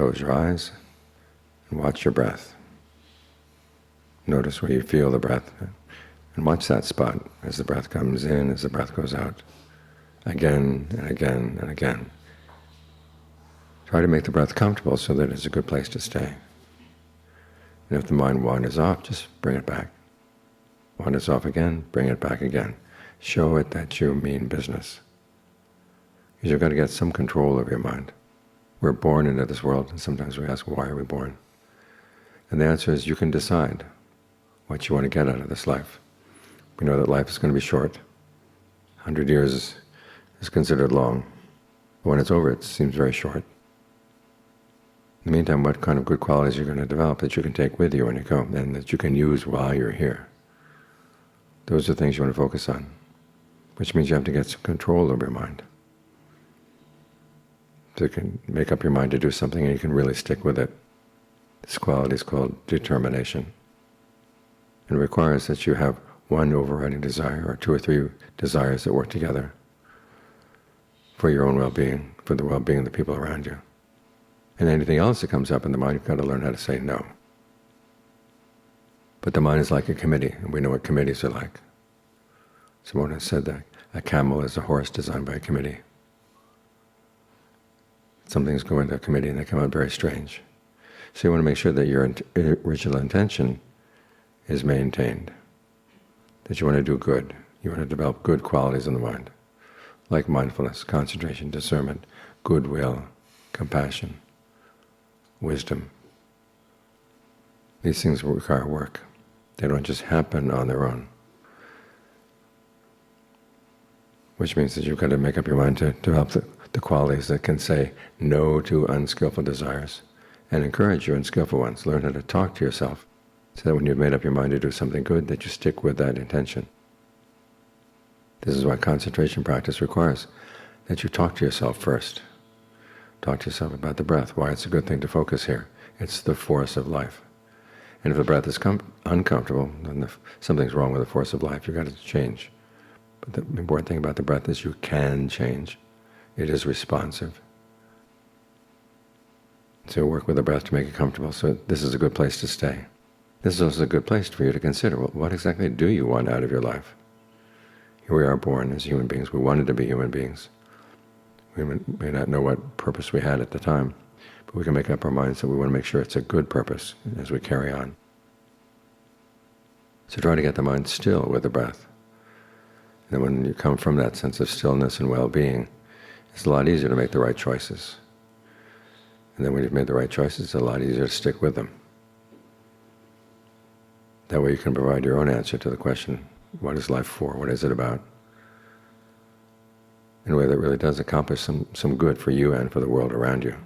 close your eyes and watch your breath. Notice where you feel the breath, and watch that spot as the breath comes in, as the breath goes out, again and again and again. Try to make the breath comfortable so that it's a good place to stay. And if the mind wanders off, just bring it back. Wanders off again, bring it back again. Show it that you mean business. Because you've got to get some control over your mind. We're born into this world, and sometimes we ask, why are we born? And the answer is, you can decide what you want to get out of this life. We know that life is going to be short. 100 years is considered long. But when it's over, it seems very short. In the meantime, what kind of good qualities you're going to develop that you can take with you when you go, and that you can use while you're here. Those are things you want to focus on, which means you have to get some control over your mind. So you can make up your mind to do something and you can really stick with it. This quality is called determination. And it requires that you have one overriding desire, or two or three desires that work together for your own well-being, for the well-being of the people around you. And anything else that comes up in the mind, you've got to learn how to say no. But the mind is like a committee, and we know what committees are like. Someone has said that a camel is a horse designed by a committee. Some things go into a committee and they come out very strange. So you want to make sure that your original intention is maintained, that you want to do good. You want to develop good qualities in the mind, like mindfulness, concentration, discernment, goodwill, compassion, wisdom. These things require work. They don't just happen on their own. Which means that you've got to make up your mind to develop the qualities that can say no to unskillful desires and encourage your unskillful ones. Learn how to talk to yourself so that when you've made up your mind to do something good, that you stick with that intention. This is why concentration practice requires that you talk to yourself first. Talk to yourself about the breath, why it's a good thing to focus here. It's the force of life. And if the breath is uncomfortable, then something's wrong with the force of life. You've got to change. But the important thing about the breath is you can change. It is responsive. So work with the breath to make it comfortable. So this is a good place to stay. This is also a good place for you to consider, well, what exactly do you want out of your life? Here we are born as human beings. We wanted to be human beings. We may not know what purpose we had at the time, but we can make up our minds that we want to make sure it's a good purpose as we carry on. So try to get the mind still with the breath. And when you come from that sense of stillness and well-being, it's a lot easier to make the right choices. And then when you've made the right choices, it's a lot easier to stick with them. That way you can provide your own answer to the question, what is life for? What is it about? In a way that really does accomplish some good for you and for the world around you.